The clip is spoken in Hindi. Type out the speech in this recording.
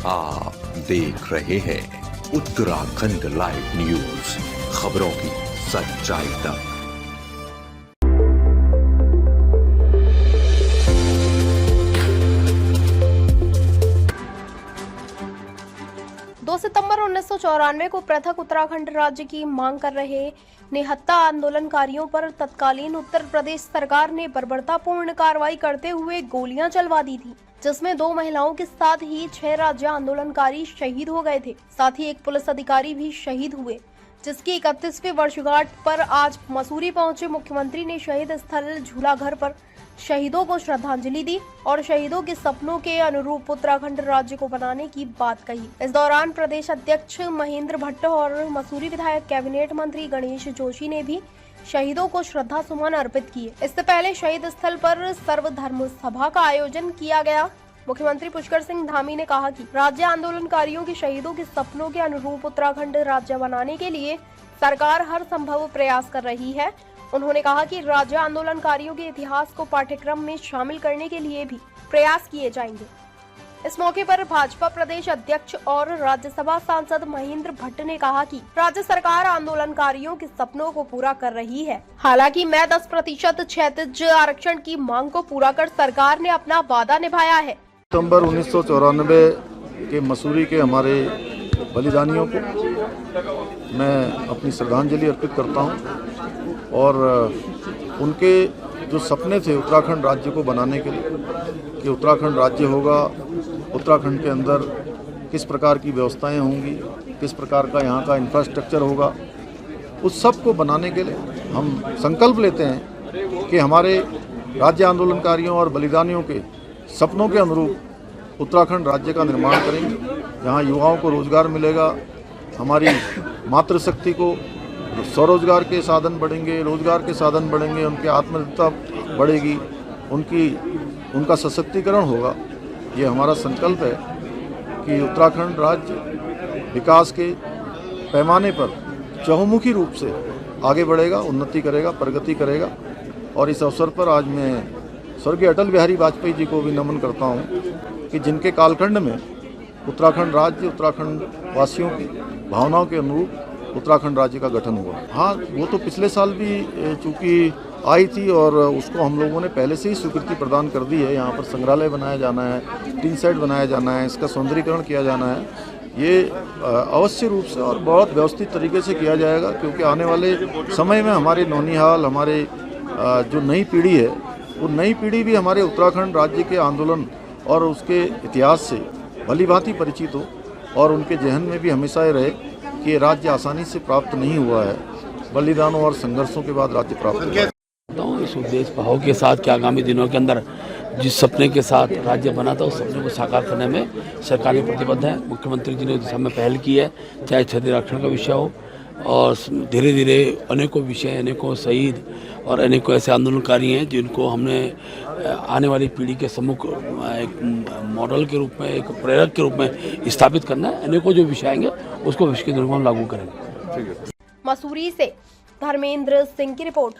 आप देख रहे हैं उत्तराखंड लाइव न्यूज, खबरों की सच्चाई तक। 2 सितंबर 1994 को पृथक उत्तराखंड राज्य की मांग कर रहे निहत्था आंदोलनकारियों पर तत्कालीन उत्तर प्रदेश सरकार ने बर्बरतापूर्ण कार्रवाई करते हुए गोलियां चलवा दी थी, जिसमें 2 महिलाओं के साथ ही 6 राज्य आंदोलनकारी शहीद हो गए थे। साथ ही एक पुलिस अधिकारी भी शहीद हुए, जिसकी 31वीं वर्षगांठ पर आज मसूरी पहुंचे मुख्यमंत्री ने शहीद स्थल झूलाघर पर शहीदों को श्रद्धांजलि दी और शहीदों के सपनों के अनुरूप उत्तराखंड राज्य को बनाने की बात कही। इस दौरान प्रदेश अध्यक्ष महेंद्र भट्ट और मसूरी विधायक कैबिनेट मंत्री गणेश जोशी ने भी शहीदों को श्रद्धा सुमन अर्पित किए। इससे पहले शहीद स्थल पर सर्वधर्म सभा का आयोजन किया गया। मुख्यमंत्री पुष्कर सिंह धामी ने कहा कि राज्य आंदोलनकारियों के शहीदों के सपनों के अनुरूप उत्तराखंड राज्य बनाने के लिए सरकार हर संभव प्रयास कर रही है। उन्होंने कहा कि राज्य आंदोलनकारियों के इतिहास को पाठ्यक्रम में शामिल करने के लिए भी प्रयास किए जाएंगे। इस मौके पर भाजपा प्रदेश अध्यक्ष और राज्यसभा सांसद महेंद्र भट्ट ने कहा कि राज्य सरकार आंदोलनकारियों के सपनों को पूरा कर रही है। हालांकि मैं 10% क्षैतिज आरक्षण की मांग को पूरा कर सरकार ने अपना वादा निभाया है। सितंबर 1994 के मसूरी के हमारे बलिदानियों को मैं अपनी श्रद्धांजलि अर्पित करता हूं और उनके जो सपने थे उत्तराखंड राज्य को बनाने के लिए कि उत्तराखंड राज्य होगा, उत्तराखंड के अंदर किस प्रकार की व्यवस्थाएं होंगी, किस प्रकार का यहाँ का इंफ्रास्ट्रक्चर होगा, उस सब को बनाने के लिए हम संकल्प लेते हैं कि हमारे राज्य आंदोलनकारियों और बलिदानियों के सपनों के अनुरूप उत्तराखंड राज्य का निर्माण करेंगे, जहाँ युवाओं को रोजगार मिलेगा, हमारी मातृशक्ति को स्वरोजगार के साधन बढ़ेंगे, रोजगार के साधन बढ़ेंगे, उनकी आत्मनिर्भरता बढ़ेगी, उनका सशक्तिकरण होगा। ये हमारा संकल्प है कि उत्तराखंड राज्य विकास के पैमाने पर चहुमुखी रूप से आगे बढ़ेगा, उन्नति करेगा, प्रगति करेगा। और इस अवसर पर आज मैं स्वर्गीय अटल बिहारी वाजपेयी जी को भी नमन करता हूँ कि जिनके कालखंड में उत्तराखंड राज्य उत्तराखंड वासियों की भावनाओं के अनुरूप उत्तराखंड राज्य का गठन हुआ। हाँ, वो तो पिछले साल भी चूँकि आई थी और उसको हम लोगों ने पहले से ही स्वीकृति प्रदान कर दी है। यहाँ पर संग्रहालय बनाया जाना है, टीन सेट बनाया जाना है, इसका सौंदर्यीकरण किया जाना है। ये अवश्य रूप से और बहुत व्यवस्थित तरीके से किया जाएगा, क्योंकि आने वाले समय में हमारे नौनिहाल, हमारे जो नई पीढ़ी है, वो नई पीढ़ी भी हमारे उत्तराखंड राज्य के आंदोलन और उसके इतिहास से भलीभांति परिचित हो और उनके जहन में भी हमेशा ये रहे कि राज्य आसानी से प्राप्त नहीं हुआ है, बलिदानों और संघर्षों के बाद राज्य प्राप्त हुआ है। इस उद्देश्य भाव के साथ कि आगामी दिनों के अंदर जिस सपने के साथ राज्य बना था, उस सपने को साकार करने में सरकार ने प्रतिबद्ध है। मुख्यमंत्री जी ने उस दिशा में पहल की है, चाहे क्षैतिज आरक्षण का विषय हो और धीरे धीरे अनेकों विषय, अनेकों शहीद और अनेकों ऐसे आंदोलनकारी हैं जिनको हमने आने वाली पीढ़ी के सम्मुख एक मॉडल के रूप में, एक प्रेरक के रूप में स्थापित करना है। अनेकों जो विषय आएंगे उसको विश्व के निर्माण लागू करेंगे। मसूरी से धर्मेंद्र सिंह की रिपोर्ट।